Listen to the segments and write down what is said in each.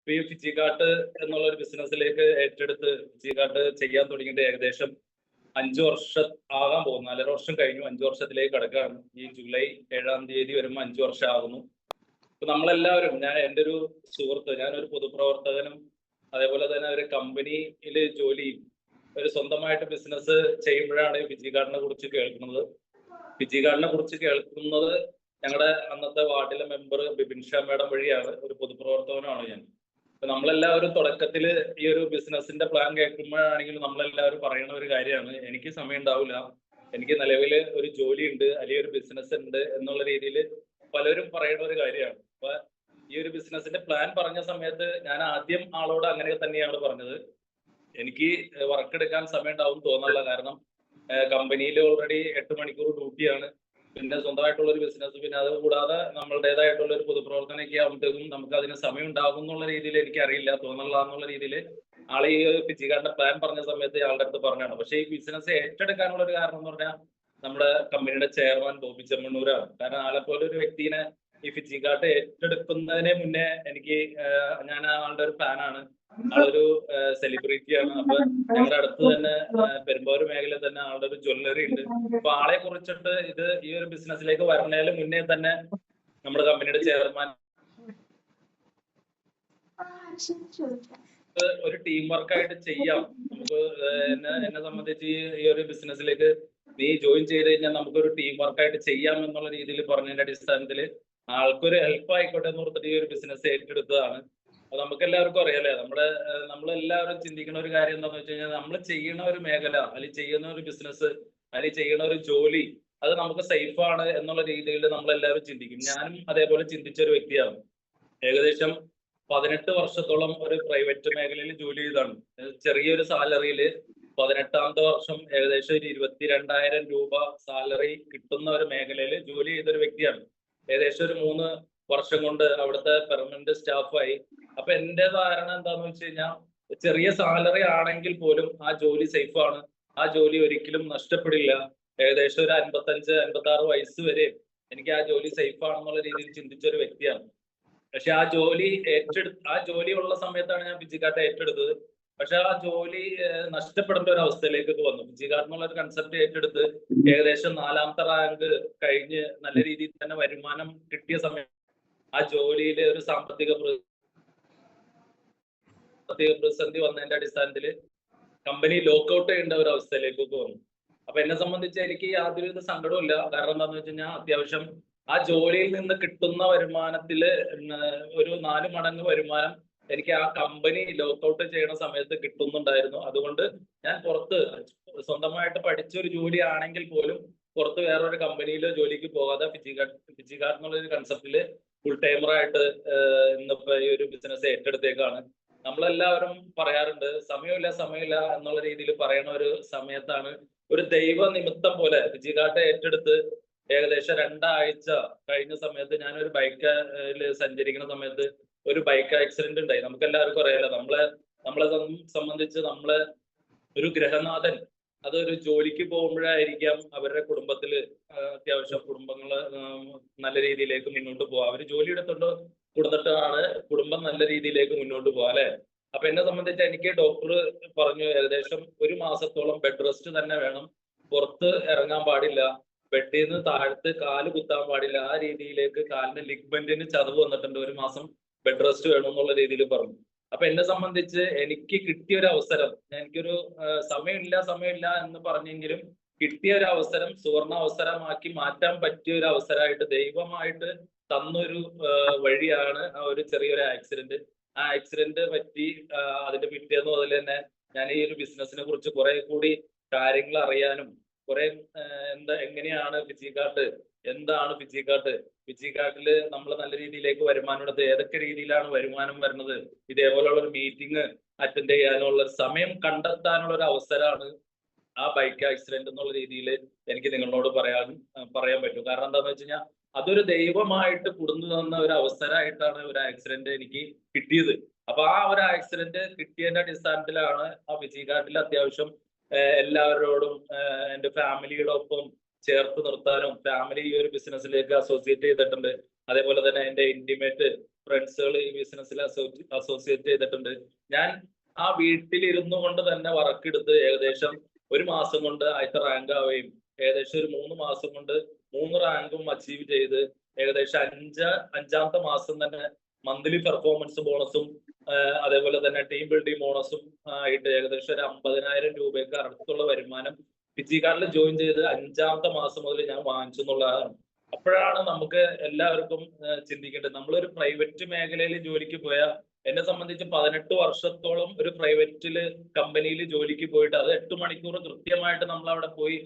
ഈ ഫിജിക്കാട്ട് എന്നുള്ള ഒരു ബിസിനസ്സിലേക്ക് ഏറ്റെടുത്ത് ഫിജിക്കാട്ട് ചെയ്യാൻ തുടങ്ങിയിട്ട് ഏകദേശം 5 വർഷം ആകാൻ പോകുന്നു. 4.5 വർഷം കഴിഞ്ഞു. 5 വർഷത്തിലേക്ക് കടക്കുകയാണ്. ഈ ജൂലൈ 7-ാം തീയതി വരുമ്പോൾ 5 വർഷം ആകുന്നു. ഇപ്പൊ നമ്മളെല്ലാവരും, എൻ്റെ ഒരു സുഹൃത്ത്, ഞാനൊരു പൊതുപ്രവർത്തകനും അതേപോലെ തന്നെ ഒരു കമ്പനിയിൽ ജോലിയും ഒരു സ്വന്തമായിട്ട് ബിസിനസ് ചെയ്യുമ്പോഴാണ് ഈ ഫിജിക്കാട്ടിനെ കുറിച്ച് കേൾക്കുന്നത്. ഫിജിക്കാട്ടിനെ കുറിച്ച് കേൾക്കുന്നത് ഞങ്ങളുടെ അന്നത്തെ വാർഡിലെ മെമ്പർ ബിപിൻ ഷാ മേഡം വഴിയാണ്. ഒരു പൊതുപ്രവർത്തകനാണ് ഞാൻ. അപ്പൊ നമ്മളെല്ലാവരും തുടക്കത്തിൽ ഈ ഒരു ബിസിനസിന്റെ പ്ലാൻ കേൾക്കുമ്പോഴാണെങ്കിലും നമ്മളെല്ലാവരും പറയുന്ന ഒരു കാര്യമാണ്, എനിക്ക് സമയം ഉണ്ടാവില്ല, എനിക്ക് നിലവിൽ ഒരു ജോലി ഉണ്ട് അല്ലെങ്കിൽ ഒരു ബിസിനസ് ഉണ്ട് എന്നുള്ള രീതിയിൽ പലരും പറയുന്ന ഒരു കാര്യമാണ്. അപ്പൊ ഈ ഒരു ബിസിനസിന്റെ പ്ലാൻ പറഞ്ഞ സമയത്ത് ഞാൻ ആദ്യം ആളോട് അങ്ങനെ തന്നെയാണ് പറഞ്ഞത്, എനിക്ക് വർക്ക് എടുക്കാൻ സമയം ഉണ്ടാവും തോന്നുന്നില്ല. കാരണം കമ്പനിയിൽ ഓൾറെഡി 8 മണിക്കൂർ ഡ്യൂട്ടിയാണ്. പിന്നെ സ്വന്തമായിട്ടുള്ള ഒരു ബിസിനസ്, പിന്നെ അത് കൂടാതെ നമ്മളുടേതായിട്ടുള്ള ഒരു പൊതുപ്രവർത്തനമൊക്കെ ആകുമ്പോഴത്തേക്കും നമുക്ക് അതിന് സമയം ഉണ്ടാകും എന്നുള്ള രീതിയിൽ എനിക്ക് അറിയില്ല, തോന്നുന്നില്ല എന്നുള്ള രീതിയിൽ ആളെ ഈ ഫിജിക്കാരന്റെ പ്ലാൻ പറഞ്ഞ സമയത്ത് ആളുടെ അടുത്ത് പറഞ്ഞാണ്. പക്ഷെ ഈ ബിസിനസ് ഏറ്റെടുക്കാനുള്ള ഒരു കാരണം എന്ന് പറഞ്ഞാൽ നമ്മുടെ കമ്പനിയുടെ ചെയർമാൻ ബോബി ചെമ്മണ്ണൂരാണ്. കാരണം ആളെപ്പോലെ ഒരു വ്യക്തിനെ ഈ ഫിജിക്കാട്ട് ഏറ്റെടുക്കുന്നതിന് മുന്നേ എനിക്ക്, ഞാൻ ആളുടെ ഒരു ഫാനാണ്, ആളൊരു സെലിബ്രിറ്റിയാണ്. അപ്പൊ ഞങ്ങളുടെ അടുത്ത് തന്നെ പെരുമ്പാവൂർ മേഖലയിൽ തന്നെ ആളുടെ ഒരു ജ്വല്ലറി ഉണ്ട്. അപ്പൊ ആളെ കുറിച്ചിട്ട് ഈ ഒരു ബിസിനസ്സിലേക്ക് വരുന്നതിന് മുന്നേ തന്നെ നമ്മുടെ കമ്പനിയുടെ ചെയർമാൻ ഒരു ടീം വർക്കായിട്ട് ചെയ്യാം, നമുക്ക് എന്നെ സംബന്ധിച്ച് ഈ ഒരു ബിസിനസ്സിലേക്ക് നീ ജോയിൻ ചെയ്ത് കഴിഞ്ഞാൽ നമുക്കൊരു ടീം വർക്കായിട്ട് ചെയ്യാം എന്നുള്ള രീതിയിൽ പറഞ്ഞതിന്റെ അടിസ്ഥാനത്തിൽ ആൾക്കൊരു ഹെൽപ്പ് ആയിക്കോട്ടെ എന്ന് ഓർത്തിട്ട് ഈ ഒരു ബിസിനസ് ഏറ്റെടുത്തതാണ്. അപ്പൊ നമുക്ക് എല്ലാവർക്കും അറിയാലേ, നമ്മളെല്ലാവരും ചിന്തിക്കുന്ന ഒരു കാര്യം എന്താണെന്ന് വെച്ച് കഴിഞ്ഞാൽ, നമ്മൾ ചെയ്യുന്ന ഒരു മേഖല അല്ലെങ്കിൽ ചെയ്യുന്ന ഒരു ബിസിനസ് അല്ലെങ്കിൽ ചെയ്യുന്ന ഒരു ജോലി അത് നമുക്ക് സേഫ് ആണ് എന്നുള്ള രീതിയിൽ നമ്മളെല്ലാവരും ചിന്തിക്കും. ഞാനും അതേപോലെ ചിന്തിച്ച ഒരു വ്യക്തിയാണ്. ഏകദേശം 18 വർഷത്തോളം ഒരു പ്രൈവറ്റ് മേഖലയിൽ ജോലി ചെയ്താണ്. ചെറിയൊരു സാലറിയിൽ 18ാമത്തെ വർഷം ഏകദേശം 22,000 രൂപ സാലറി കിട്ടുന്ന ഒരു മേഖലയിൽ ജോലി ചെയ്ത ഒരു വ്യക്തിയാണ്. ഏകദേശം ഒരു 3 വർഷം കൊണ്ട് അവിടുത്തെ പെർമനന്റ് സ്റ്റാഫായി. അപ്പൊ എന്റെ ധാരണ എന്താന്ന് വെച്ച് കഴിഞ്ഞാൽ, ചെറിയ സാലറി ആണെങ്കിൽ പോലും ആ ജോലി സേഫ് ആണ്, ആ ജോലി ഒരിക്കലും നഷ്ടപ്പെടില്ല. ഏകദേശം ഒരു 55-56 വയസ്സ് വരെ എനിക്ക് ആ ജോലി സേഫ് ആണെന്നുള്ള രീതിയിൽ ചിന്തിച്ച ഒരു വ്യക്തിയാണ്. പക്ഷെ ആ ജോലി ഉള്ള സമയത്താണ് ഞാൻ ഫിജിക്കാട്ട് ഏറ്റെടുത്തത്. പക്ഷെ ആ ജോലി നഷ്ടപ്പെടേണ്ട ഒരു അവസ്ഥയിലേക്ക് വന്നു. ഫിജിക്കാട്ട് എന്നുള്ള ഒരു കൺസെപ്റ്റ് ഏറ്റെടുത്ത് ഏകദേശം 4ാമത്തെ റാങ്ക് കഴിഞ്ഞ് നല്ല രീതിയിൽ തന്നെ വരുമാനം കിട്ടിയ സമയം ആ ജോലിയിൽ ഒരു സാമ്പത്തിക പ്രതിസന്ധി വന്നതിന്റെ അടിസ്ഥാനത്തിൽ കമ്പനി ലോക്കൗട്ട് ചെയ്യേണ്ട ഒരു അവസ്ഥയിലേക്ക് വന്നു. അപ്പൊ എന്നെ സംബന്ധിച്ച് എനിക്ക് യാതൊരു സങ്കടവും ഇല്ല. കാരണം എന്താണെന്ന് വെച്ച് കഴിഞ്ഞാൽ, അത്യാവശ്യം ആ ജോലിയിൽ നിന്ന് കിട്ടുന്ന വരുമാനത്തില് ഒരു 4 മടങ്ങ് വരുമാനം എനിക്ക് ആ കമ്പനി ലോക്കൗട്ട് ചെയ്യുന്ന സമയത്ത് കിട്ടുന്നുണ്ടായിരുന്നു. അതുകൊണ്ട് ഞാൻ പുറത്ത് സ്വന്തമായിട്ട് പഠിച്ചൊരു ജോലി ആണെങ്കിൽ പോലും പുറത്ത് വേറൊരു കമ്പനിയിലോ ജോലിക്ക് പോകാതെ ഫിജിക്കാട്ട് എന്നുള്ള ഒരു കൺസെപ്റ്റില് ഫുൾ ടൈമറായിട്ട് ഇന്നിപ്പോ ഈ ഒരു ബിസിനസ് ഏറ്റെടുത്തേക്കാണ്. നമ്മളെല്ലാവരും പറയാറുണ്ട്, സമയമില്ല എന്നുള്ള രീതിയിൽ പറയുന്ന ഒരു സമയത്താണ് ഒരു ദൈവ നിമിത്തം പോലെ ഫിജിക്കാട്ട് ഏറ്റെടുത്ത് ഏകദേശം 2 ആഴ്ച കഴിഞ്ഞ സമയത്ത് ഞാനൊരു ബൈക്കിൽ സഞ്ചരിക്കുന്ന സമയത്ത് ഒരു ബൈക്ക് ആക്സിഡന്റ് ഉണ്ടായി. നമുക്ക് എല്ലാവർക്കും അറിയാലോ, നമ്മളെ സംബന്ധിച്ച് ഒരു ഗ്രഹനാഥൻ അതൊരു ജോലിക്ക് പോകുമ്പോഴായിരിക്കാം അവരുടെ കുടുംബത്തില് അത്യാവശ്യം കുടുംബങ്ങള് നല്ല രീതിയിലേക്ക് മുന്നോട്ട് പോവാം. അവര് ജോലി എടുത്തോണ്ട് കൊടുത്തിട്ടാണ് കുടുംബം നല്ല രീതിയിലേക്ക് മുന്നോട്ട് പോവാ, അല്ലെ? അപ്പൊ എന്നെ സംബന്ധിച്ച് എനിക്ക് ഡോക്ടർ പറഞ്ഞു, ഏകദേശം 1 മാസത്തോളം ബെഡ് റെസ്റ്റ് തന്നെ വേണം, പുറത്ത് ഇറങ്ങാൻ പാടില്ല, ബെഡിൽ നിന്ന് താഴത്ത് കാല് കുത്താൻ പാടില്ല, ആ രീതിയിലേക്ക് കാലിന് ലിഗ്മെന്റിന് ചതവ് വന്നിട്ടുണ്ട്, 1 മാസം ബെഡ് റെസ്റ്റ് വേണം എന്നുള്ള രീതിയിൽ പറഞ്ഞു. അപ്പൊ എന്നെ സംബന്ധിച്ച് എനിക്ക് കിട്ടിയ ഒരു അവസരം, എനിക്കൊരു സമയമില്ല എന്ന് പറഞ്ഞെങ്കിലും കിട്ടിയ ഒരു അവസരം സുവർണ അവസരമാക്കി മാറ്റാൻ പറ്റിയ ഒരു അവസരമായിട്ട് ദൈവമായിട്ട് തന്നൊരു വഴിയാണ് ആ ഒരു ചെറിയൊരു ആക്സിഡന്റ്. ആ ആക്സിഡന്റ് പറ്റി അതിന്റെ പിറ്റേന്ന് മുതൽ തന്നെ ഞാൻ ഈ ഒരു ബിസിനസിനെ കുറിച്ച് കുറെ കൂടി കാര്യങ്ങൾ അറിയാനും, കുറെ എങ്ങനെയാണ് ഫിജിക്കാട്ട്, എന്താണ് ഫിജിക്കാട്ടില് നമ്മൾ നല്ല രീതിയിലേക്ക് വരുമാനം എടുത്ത് ഏതൊക്കെ രീതിയിലാണ് വരുമാനം വരുന്നത്, ഇതേപോലുള്ള ഒരു മീറ്റിംഗ് അറ്റൻഡ് ചെയ്യാനുള്ള സമയം കണ്ടെത്താനുള്ള ഒരു അവസരമാണ് ആ ബൈക്ക് ആക്സിഡന്റ് എന്നുള്ള രീതിയിൽ എനിക്ക് നിങ്ങളോട് പറയാൻ പറ്റും. കാരണം എന്താന്ന് വെച്ച് കഴിഞ്ഞാൽ, അതൊരു ദൈവമായിട്ട് കൊടുന്നു തന്ന ഒരു അവസരമായിട്ടാണ് ഒരു ആക്സിഡന്റ് എനിക്ക് കിട്ടിയത്. അപ്പൊ ആ ഒരു ആക്സിഡന്റ് കിട്ടിയതിന്റെ അടിസ്ഥാനത്തിലാണ് ആ ഫിജിക്കാട്ടിൽ അത്യാവശ്യം എല്ലാവരോടും എന്റെ ഫാമിലിയുടെ ഒപ്പം ചേർത്ത് നിർത്താനും, ഫാമിലി ഈ ഒരു ബിസിനസ്സിലേക്ക് അസോസിയേറ്റ് ചെയ്തിട്ടുണ്ട്. അതേപോലെ തന്നെ എന്റെ ഇന്റിമേറ്റ് ഫ്രണ്ട്സുകൾ ഈ ബിസിനസ്സിൽ അസോസിയേറ്റ് ചെയ്തിട്ടുണ്ട്. ഞാൻ ആ വീട്ടിലിരുന്നു കൊണ്ട് തന്നെ വർക്ക് എടുത്ത് ഏകദേശം ഒരു മാസം കൊണ്ട് ആദ്യത്തെ റാങ്ക് ആവുകയും ഏകദേശം ഒരു 3 മാസം കൊണ്ട് 3 റാങ്കും അച്ചീവ് ചെയ്ത് ഏകദേശം അഞ്ചാമത്തെ മാസം തന്നെ മന്ത്ലി പെർഫോമൻസ് ബോണസും അതേപോലെ തന്നെ ടീം ബിൽഡിംഗ് ബോണസും ആയിട്ട് ഏകദേശം ഒരു 50,000 രൂപയ്ക്ക് അടുത്തുള്ള വരുമാനം ഫിജിക്കാർഡിൽ ജോയിൻ ചെയ്ത് 5ാമത്തെ മാസം മുതൽ ഞാൻ വാങ്ങിച്ചു എന്നുള്ളതാണ്. അപ്പോഴാണ് നമുക്ക് എല്ലാവർക്കും ചിന്തിക്കേണ്ടത്. നമ്മളൊരു പ്രൈവറ്റ് മേഖലയിൽ ജോലിക്ക് പോയാൽ, എന്നെ സംബന്ധിച്ച് 18 വർഷത്തോളം ഒരു പ്രൈവറ്റില് കമ്പനിയിൽ ജോലിക്ക് പോയിട്ട് അത് 8 മണിക്കൂർ കൃത്യമായിട്ട് നമ്മൾ അവിടെ പോയി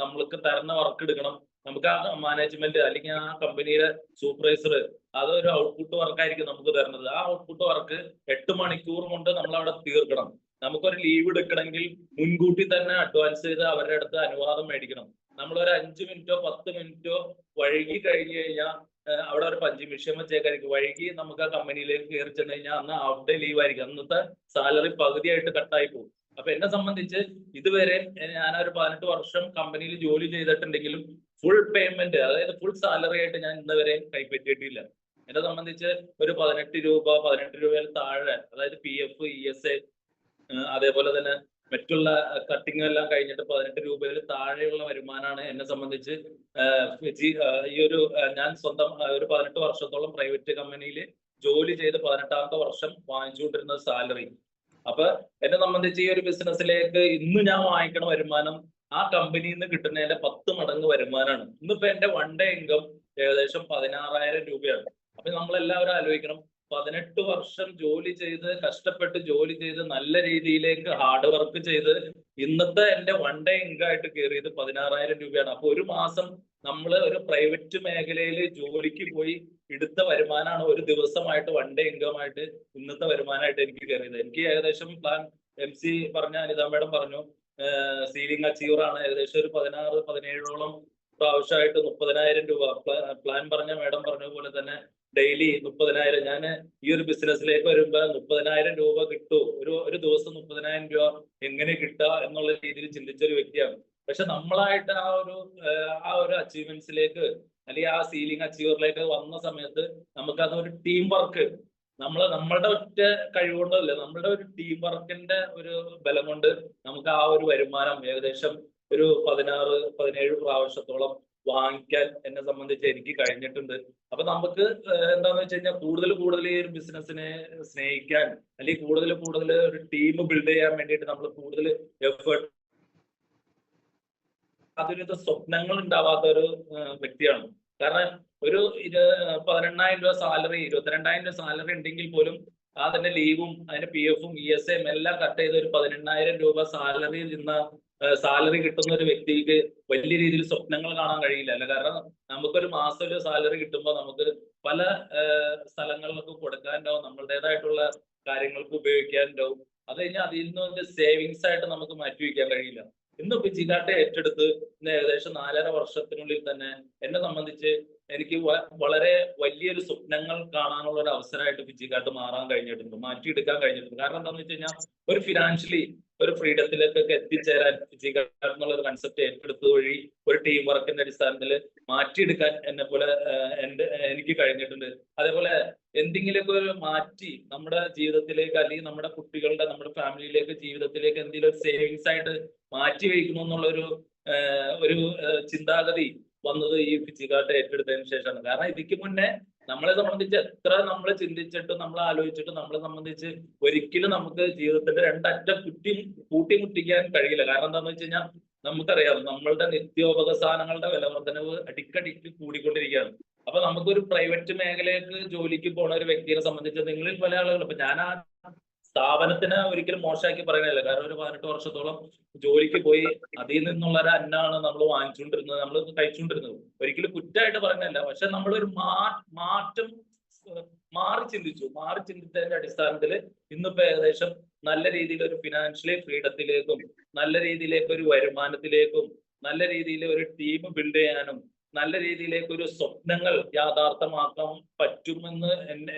നമ്മൾക്ക് തരുന്ന വർക്ക് എടുക്കണം. നമുക്ക് ആ മാനേജ്മെന്റ് അല്ലെങ്കിൽ ആ കമ്പനിയുടെ സൂപ്പർവൈസർ അതൊരു ഔട്ട്പുട്ട് വർക്കായിരിക്കും നമുക്ക് തരുന്നത്. ആ ഔട്ട്പുട്ട് വർക്ക് 8 മണിക്കൂർ കൊണ്ട് നമ്മൾ അവിടെ തീർക്കണം. നമുക്കൊരു ലീവ് എടുക്കണമെങ്കിൽ മുൻകൂട്ടി തന്നെ അഡ്വാൻസ് ചെയ്ത് അവരുടെ അടുത്ത് അനുവാദം മേടിക്കണം. നമ്മളൊരു 5 മിനിറ്റോ 10 മിനിറ്റോ വൈകി കഴിഞ്ഞു കഴിഞ്ഞാൽ അവിടെ ഒരു പഞ്ചിങ് മെഷീൻ വെച്ചേക്കായിരിക്കും. വൈകി നമുക്ക് ആ കമ്പനിയിലേക്ക് കയറി ചെന്ന് കഴിഞ്ഞാൽ അന്ന് ഹാഫ് ഡേ ലീവ് ആയിരിക്കും. അന്നത്തെ സാലറി പകുതിയായിട്ട് കട്ടായി പോകും. അപ്പൊ എന്നെ സംബന്ധിച്ച് ഇതുവരെ ഞാനൊരു 18 വർഷം കമ്പനിയിൽ ജോലി ചെയ്തിട്ടുണ്ടെങ്കിലും ഫുൾ പേയ്മെന്റ്, അതായത് ഫുൾ സാലറി ആയിട്ട് ഞാൻ ഇന്നുവരെ കൈപ്പറ്റിയിട്ടില്ല. എന്നെ സംബന്ധിച്ച് ഒരു 18 രൂപയിൽ താഴെ, അതായത് PF, ESA അതേപോലെ തന്നെ മറ്റുള്ള കട്ടിങ് എല്ലാം കഴിഞ്ഞിട്ട് 18 രൂപയിൽ താഴെയുള്ള വരുമാനമാണ് എന്നെ സംബന്ധിച്ച് ഈ ഒരു ഞാൻ സ്വന്തം ഒരു 18 വർഷത്തോളം പ്രൈവറ്റ് കമ്പനിയിൽ ജോലി ചെയ്ത് 18ാമത്തെ വർഷം വാങ്ങിച്ചുകൊണ്ടിരുന്ന സാലറി. അപ്പൊ എന്നെ സംബന്ധിച്ച് ഈ ഒരു ബിസിനസ്സിലേക്ക് ഇന്ന് ഞാൻ വാങ്ങിക്കണ വരുമാനം ആ കമ്പനിയിൽ നിന്ന് കിട്ടുന്നതിന്റെ 10 മടങ്ങ് വരുമാനമാണ്. ഇന്നിപ്പോ എന്റെ വൺ ഡേ ഇൻകം ഏകദേശം 16,000 രൂപയാണ്. അപ്പൊ നമ്മളെല്ലാവരും ആലോചിക്കണം, 18 വർഷം ജോലി ചെയ്ത് കഷ്ടപ്പെട്ട് ജോലി ചെയ്ത് നല്ല രീതിയിലേക്ക് ഹാർഡ് വർക്ക് ചെയ്ത് ഇന്നത്തെ എന്റെ വൺ ഡേ ഇൻകം ആയിട്ട് കയറിയത് 16,000 രൂപയാണ്. അപ്പൊ ഒരു മാസം നമ്മൾ ഒരു പ്രൈവറ്റ് മേഖലയിൽ ജോലിക്ക് പോയി എടുത്ത വരുമാനമാണ് ഒരു ദിവസമായിട്ട് വൺ ഡേ ഇൻകം ആയിട്ട് ഇന്നത്തെ വരുമാനമായിട്ട് എനിക്ക് കയറിയത്. എനിക്ക് ഏകദേശം പ്ലാൻ MC പറഞ്ഞ അനിത മേഡം പറഞ്ഞു സീലിംഗ് അച്ചീവർ ആണ്. ഏകദേശം ഒരു 16-17ഓളം പ്രാവശ്യമായിട്ട് 30,000 രൂപ പ്ലാൻ പറഞ്ഞ മേഡം പറഞ്ഞ പോലെ തന്നെ ഡെയിലി 30,000. ഞാൻ ഈ ഒരു ബിസിനസ്സിലേക്ക് വരുമ്പോ 30,000 രൂപ കിട്ടൂ, ഒരു ദിവസം 30,000 രൂപ എങ്ങനെ കിട്ടുക എന്നുള്ള രീതിയിൽ ചിന്തിച്ച ഒരു വ്യക്തിയാണ്. പക്ഷെ നമ്മളായിട്ട് ആ ഒരു അച്ചീവ്മെന്റ്സിലേക്ക് അല്ലെങ്കിൽ ആ സീലിംഗ് അച്ചീവറിലേക്ക് വന്ന സമയത്ത് നമുക്ക് അതൊരു ടീം വർക്ക്, നമ്മളുടെ ഒറ്റ കഴിവുകൊണ്ടല്ല, നമ്മളുടെ ഒരു ടീം വർക്കിന്റെ ഒരു ബലം കൊണ്ട് നമുക്ക് ആ ഒരു വരുമാനം ഏകദേശം ഒരു 16-17 പ്രാവശ്യത്തോളം വാങ്ങിക്കാൻ എന്നെ സംബന്ധിച്ച് എനിക്ക് കഴിഞ്ഞിട്ടുണ്ട്. അപ്പൊ നമുക്ക് എന്താന്ന് വെച്ച് കഴിഞ്ഞാൽ കൂടുതൽ ഈ ഒരു ബിസിനസ്സിനെ സ്നേഹിക്കാൻ അല്ലെങ്കിൽ കൂടുതൽ ഒരു ടീം ബിൽഡ് ചെയ്യാൻ വേണ്ടിയിട്ട് നമ്മൾ കൂടുതൽ എഫേർട്ട്, അതിനകത്ത് സ്വപ്നങ്ങൾ ഉണ്ടാവാത്ത ഒരു വ്യക്തിയാണ്. കാരണം ഒരു 18,000 രൂപ സാലറി, 22,000 രൂപ സാലറി ഉണ്ടെങ്കിൽ പോലും അതിന്റെ ലീവും അതിന്റെ PF-ഉം ESA-യും എല്ലാം കട്ട് ചെയ്ത് ഒരു 18,000 രൂപ സാലറി കിട്ടുന്ന ഒരു വ്യക്തിക്ക് വലിയ രീതിയിൽ സ്വപ്നങ്ങൾ കാണാൻ കഴിയില്ല. അല്ല, കാരണം നമുക്കൊരു മാസം ഒരു സാലറി കിട്ടുമ്പോൾ നമുക്ക് പല സ്ഥലങ്ങളിലൊക്കെ കൊടുക്കാനുണ്ടാവും, നമ്മളുടേതായിട്ടുള്ള കാര്യങ്ങൾക്ക് ഉപയോഗിക്കാനുണ്ടാവും. അത് കഴിഞ്ഞാൽ അതിൽ നിന്ന് സേവിങ്സ് ആയിട്ട് നമുക്ക് മാറ്റി വയ്ക്കാൻ കഴിയില്ല. ഇന്ന് ഫിജിക്കാർഡ് ഏറ്റെടുത്ത് ഇന്ന് ഏകദേശം 4.5 വർഷത്തിനുള്ളിൽ തന്നെ എന്നെ സംബന്ധിച്ച് എനിക്ക് വളരെ വലിയൊരു സ്വപ്നങ്ങൾ കാണാനുള്ള ഒരു അവസരമായിട്ട് ഫിജിക്കാർഡ് മാറാൻ കഴിഞ്ഞിട്ടുണ്ട്, മാറ്റിയെടുക്കാൻ കഴിഞ്ഞിട്ടുണ്ട്. കാരണം എന്താണെന്ന് വെച്ച് കഴിഞ്ഞാൽ ഒരു ഫിനാൻഷ്യലി ഒരു ഫ്രീഡത്തിലേക്കൊക്കെ എത്തിച്ചേരാൻ ഫിജിക്കാർഡ് എന്നുള്ള ഒരു കൺസെപ്റ്റ് ഏറ്റെടുത്തത് വഴി ഒരു ടീം വർക്കിന്റെ അടിസ്ഥാനത്തിൽ മാറ്റിയെടുക്കാൻ എനിക്ക് കഴിഞ്ഞിട്ടുണ്ട്. അതേപോലെ എന്തെങ്കിലുമൊക്കെ ഒരു മാറ്റി നമ്മുടെ ജീവിതത്തിലേക്ക് അല്ലെങ്കിൽ നമ്മുടെ കുട്ടികളുടെ നമ്മുടെ ഫാമിലിയിലേക്ക് ജീവിതത്തിലേക്ക് എന്തെങ്കിലും ഒരു സേവിങ്സ് ആയിട്ട് മാറ്റി വയ്ക്കണം എന്നുള്ള ഒരു ചിന്താഗതി വന്നത് ഈ ഫിജിക്കാർഡ് ഏറ്റെടുത്തതിന് ശേഷമാണ്. കാരണം ഇതിക്ക് മുന്നേ നമ്മളെ സംബന്ധിച്ച് എത്ര നമ്മൾ ചിന്തിച്ചിട്ടും നമ്മൾ ആലോചിച്ചിട്ടും നമ്മളെ സംബന്ധിച്ച് ഒരിക്കലും നമുക്ക് ജീവിതത്തിന്റെ രണ്ടറ്റം കൂട്ടിമുട്ടിക്കാൻ കഴിയില്ല. കാരണം എന്താണെന്ന് വെച്ച് കഴിഞ്ഞാൽ നമുക്കറിയാം നമ്മളുടെ നിത്യോപക സാധനങ്ങളുടെ വിലവർദ്ധനവ് അടിക്കടിക്ക് കൂടിക്കൊണ്ടിരിക്കുകയാണ്. അപ്പൊ നമുക്കൊരു പ്രൈവറ്റ് മേഖലയിലേക്ക് ജോലിക്ക് പോണ ഒരു വ്യക്തിയെ സംബന്ധിച്ച് നിങ്ങളിൽ പല ആളുകൾ, ഇപ്പൊ ഞാൻ ആ സ്ഥാപനത്തിന് ഒരിക്കലും മോശമാക്കി പറയുന്നില്ല. കാരണം ഒരു 18 വർഷത്തോളം ജോലിക്ക് പോയി അതിൽ നിന്നുള്ള ഒരു അന്നാണ് നമ്മൾ വാങ്ങിച്ചുകൊണ്ടിരുന്നത്, നമ്മൾ കഴിച്ചുകൊണ്ടിരുന്നത്. ഒരിക്കലും കുറ്റമായിട്ട് പറയുന്നില്ല. പക്ഷെ നമ്മളൊരു മാറ്റം മാറി ചിന്തിച്ചതിന്റെ അടിസ്ഥാനത്തിൽ ഇന്നിപ്പോ ഏകദേശം നല്ല രീതിയിൽ ഒരു ഫിനാൻഷ്യലി ഫ്രീഡത്തിലേക്കും നല്ല രീതിയിലേക്ക് ഒരു വരുമാനത്തിലേക്കും നല്ല രീതിയിൽ ഒരു ടീം ബിൽഡ് ചെയ്യാനും നല്ല രീതിയിലേക്ക് ഒരു സ്വപ്നങ്ങൾ യാഥാർത്ഥ്യമാക്കാൻ പറ്റുമെന്ന്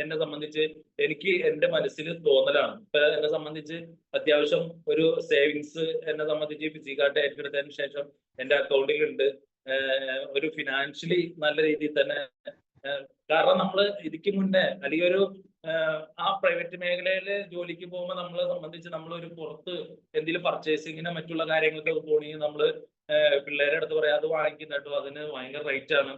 എന്നെ സംബന്ധിച്ച് എനിക്ക് എന്റെ മനസ്സിൽ തോന്നലാണ്. ഇപ്പൊ എന്നെ സംബന്ധിച്ച് അത്യാവശ്യം ഒരു സേവിങ്സ് എന്നെ സംബന്ധിച്ച് ഫിജിക്കാർഡ് ഏറ്റെടുത്തതിന് ശേഷം എന്റെ അക്കൗണ്ടിൽ ഉണ്ട്. ഒരു ഫിനാൻഷ്യലി നല്ല രീതിയിൽ തന്നെ കാരണം നമ്മൾ ഇതിക്ക് മുന്നേ അല്ലെങ്കിൽ ഒരു ആ പ്രൈവറ്റ് മേഖലയിൽ ജോലിക്ക് പോകുമ്പോൾ നമ്മളെ സംബന്ധിച്ച് നമ്മൾ ഒരു പുറത്ത് എന്തെങ്കിലും പർച്ചേസിങ്ങിനോ മറ്റുള്ള കാര്യങ്ങൾക്കൊക്കെ പോകണമെങ്കിൽ നമ്മൾ പിള്ളേരുടെ അടുത്ത് പറയാം അത് വാങ്ങിക്കുന്ന കേട്ടോ, അതിന് ഭയങ്കര റേറ്റ് ആണ്,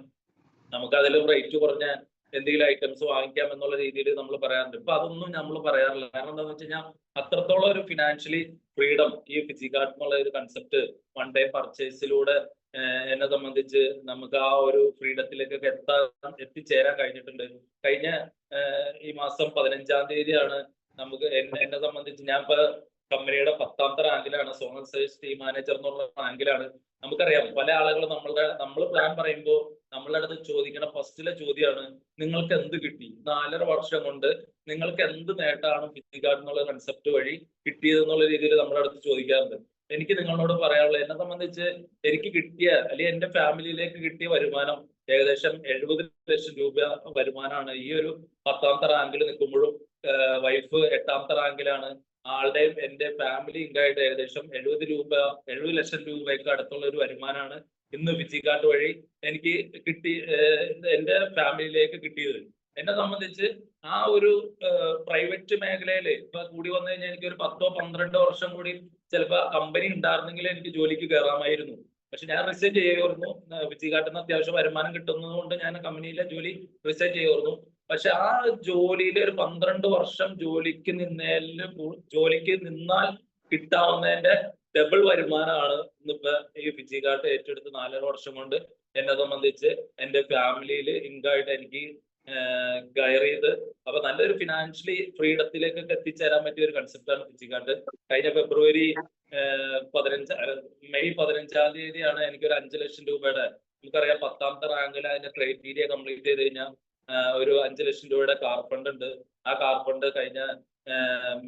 നമുക്ക് അതിൽ റേറ്റ് കുറഞ്ഞ എന്തെങ്കിലും ഐറ്റംസ് വാങ്ങിക്കാം എന്നുള്ള രീതിയിൽ നമ്മൾ പറയാറുണ്ട്. ഇപ്പൊ അതൊന്നും നമ്മൾ പറയാറില്ല. കാരണം എന്താണെന്ന് വെച്ച് കഴിഞ്ഞാൽ അത്രത്തോളം ഒരു ഫിനാൻഷ്യലി ഫ്രീഡം ഈ ഫിസിക്കാർട്ട് എന്നുള്ള ഒരു കൺസെപ്റ്റ് വൺ ഡേ പർച്ചേസിലൂടെ എന്നെ സംബന്ധിച്ച് നമുക്ക് ആ ഒരു ഫ്രീഡത്തിലേക്കൊക്കെ എത്തിച്ചേരാൻ കഴിഞ്ഞിട്ടുണ്ട്. കഴിഞ്ഞ ഈ മാസം 15-ാം തീയതിയാണ് നമുക്ക് എന്നെ സംബന്ധിച്ച് ഞാൻ ഇപ്പൊ കമ്പനിയുടെ 10ാമത്തെ റാങ്കിലാണ്, സോണൽ സെയിൽസ് ടീം മാനേജർ എന്നുള്ള റാങ്കിലാണ്. നമുക്കറിയാം പല ആളുകളും നമ്മൾ പ്ലാൻ പറയുമ്പോൾ നമ്മളുടെ അടുത്ത് ചോദിക്കുന്ന ഫസ്റ്റിലെ ചോദ്യമാണ് നിങ്ങൾക്ക് എന്ത് കിട്ടി, 4.5 വർഷം കൊണ്ട് നിങ്ങൾക്ക് എന്ത് നേട്ടമാണ് ഫിസിക്കാർട്ട് എന്നുള്ള കൺസെപ്റ്റ് വഴി കിട്ടിയത് എന്നുള്ള രീതിയിൽ നമ്മുടെ അടുത്ത് ചോദിക്കാറുണ്ട്. എനിക്ക് നിങ്ങളോട് പറയാനുള്ളത്, എന്നെ സംബന്ധിച്ച് എനിക്ക് കിട്ടിയ അല്ലെങ്കിൽ എന്റെ ഫാമിലിയിലേക്ക് കിട്ടിയ വരുമാനം ഏകദേശം 70 ലക്ഷം രൂപ വരുമാനമാണ്. ഈ ഒരു 10ാമത്തെ റാങ്കിൽ നിൽക്കുമ്പോഴും വൈഫ് 8ാമത്തെ റാങ്കിലാണ്. ആളുടെയും എന്റെ ഫാമിലി ഇൻകായിട്ട് ഏകദേശം 70 ലക്ഷം രൂപയ്ക്ക് അടുത്തുള്ള ഒരു വരുമാനമാണ് ഇന്ന് ഫിസിക്കാർട്ട് വഴി എനിക്ക് എന്റെ ഫാമിലിയിലേക്ക് കിട്ടിയത്. എന്നെ സംബന്ധിച്ച് ആ ഒരു പ്രൈവറ്റ് മേഖലയില് ഇപ്പൊ കൂടി വന്നു കഴിഞ്ഞാൽ എനിക്ക് ഒരു 10-12 വർഷം കൂടി ചിലപ്പോ കമ്പനി ഉണ്ടായിരുന്നെങ്കിൽ എനിക്ക് ജോലിക്ക് കയറാമായിരുന്നു. പക്ഷെ ഞാൻ റിസൈൻ ചെയ്യുമായിരുന്നു. ഫിസിക്കാർട്ടിൽ നിന്ന് അത്യാവശ്യം വരുമാനം കിട്ടുന്നത് കൊണ്ട് ഞാൻ കമ്പനിയിലെ ജോലി റിസൈൻ ചെയ്യുമായിരുന്നു. പക്ഷെ ആ ജോലിയിൽ ഒരു 12 വർഷം ജോലിക്ക് നിന്നാൽ കിട്ടാവുന്നതിന്റെ ഡബിൾ വരുമാനമാണ് ഇന്നിപ്പോ ഈ ഫിസിക്കാർട്ട് ഏറ്റെടുത്ത് 4.5 വർഷം കൊണ്ട് എന്നെ സംബന്ധിച്ച് എന്റെ ഫാമിലിയിൽ ഇൻകായിട്ട് എനിക്ക് ഗയർ ചെയ്ത് അപ്പൊ നല്ലൊരു ഫിനാൻഷ്യലി ഫ്രീഡത്തിലേക്കൊക്കെ എത്തിച്ചേരാൻ പറ്റിയ ഒരു കൺസെപ്റ്റാണ് ഫിസിക്കാർട്ട്. കഴിഞ്ഞ മെയ് 15-ാം തീയതിയാണ് എനിക്കൊരു 5 ലക്ഷം രൂപയുടെ, നമുക്കറിയാം 10ാമത്തെ റാങ്കിൽ അതിന്റെ ക്രൈറ്റീരിയ കംപ്ലീറ്റ് ചെയ്ത് കഴിഞ്ഞാൽ ഒരു 5 ലക്ഷം രൂപയുടെ കാർ ഫണ്ട് ഉണ്ട്. ആ കാർ ഫണ്ട് കഴിഞ്ഞ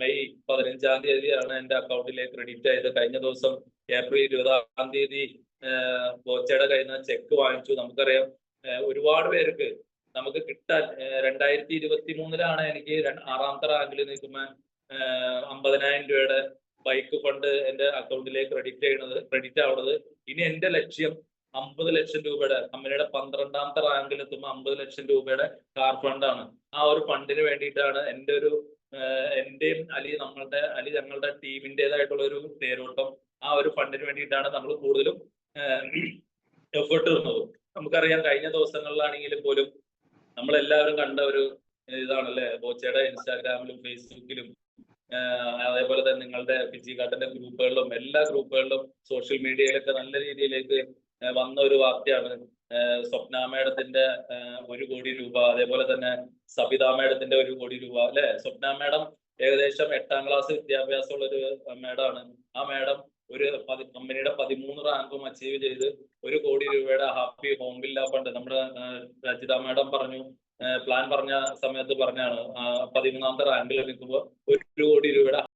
മെയ് 15-ാം തീയതിയാണ് എന്റെ അക്കൗണ്ടിലേക്ക് ക്രെഡിറ്റ് ആയത്. കഴിഞ്ഞ ദിവസം ഏപ്രിൽ 20-ാം തീയതി ബോച്ചയുടെ കയ്യിൽ നിന്ന് ചെക്ക് വാങ്ങിച്ചു. നമുക്കറിയാം ഒരുപാട് പേർക്ക് നമുക്ക് കിട്ടാൻ 2023-ലാണ് എനിക്ക് 6ാമത്തെ റാങ്കിൽ നിൽക്കുമ്പോൾ 50,000 രൂപയുടെ ബൈക്ക് ഫണ്ട് എന്റെ അക്കൗണ്ടിലേക്ക് ക്രെഡിറ്റ് ആവുന്നത്. ഇനി എന്റെ ലക്ഷ്യം 50 ലക്ഷം രൂപയുടെ, കമ്പനിയുടെ 12ാമത്തെ റാങ്കിൽ എത്തുമ്പോൾ 50 ലക്ഷം രൂപയുടെ കാർ ഫണ്ടാണ്. ആ ഒരു ഫണ്ടിന് വേണ്ടിയിട്ടാണ് എന്റെയും ഞങ്ങളുടെ ടീമിൻ്റെതായിട്ടുള്ള ഒരു തേരോട്ടം. ആ ഒരു ഫണ്ടിന് വേണ്ടിയിട്ടാണ് നമ്മൾ കൂടുതലും എഫേർട്ട് ഇടുന്നത്. നമുക്കറിയാം കഴിഞ്ഞ ദിവസങ്ങളിലാണെങ്കിലും പോലും നമ്മളെല്ലാവരും കണ്ട ഒരു ഇതാണല്ലേ ബോച്ചയുടെ ഇൻസ്റ്റാഗ്രാമിലും ഫേസ്ബുക്കിലും അതേപോലെ തന്നെ നിങ്ങളുടെ ഫിസിക്കാർട്ടിന്റെ ഗ്രൂപ്പുകളിലും എല്ലാ ഗ്രൂപ്പുകളിലും സോഷ്യൽ മീഡിയയിലൊക്കെ നല്ല രീതിയിലേക്ക് വന്ന ഒരു വാർത്തയാണ് സ്വപ്ന മേഡത്തിന്റെ 1 കോടി രൂപ, അതേപോലെ തന്നെ സബിത മേഡത്തിന്റെ 1 കോടി രൂപ അല്ലെ. സ്വപ്ന മേഡം ഏകദേശം 8ാം ക്ലാസ് വിദ്യാഭ്യാസമുള്ള ഒരു മേഡമാണ്. ആ മേഡം ഒരു കമ്പനിയുടെ 13 റാങ്കും അച്ചീവ് ചെയ്ത് 1 കോടി രൂപയുടെ ഹാപ്പി ഹോം വില്ല ഫണ്ട് നമ്മുടെ രജിത മേഡം പ്ലാൻ പറഞ്ഞ സമയത്ത് പറഞ്ഞാണ് 13ാമത്തെ റാങ്കിൽ നിൽക്കുമ്പോൾ 1 കോടി രൂപയുടെ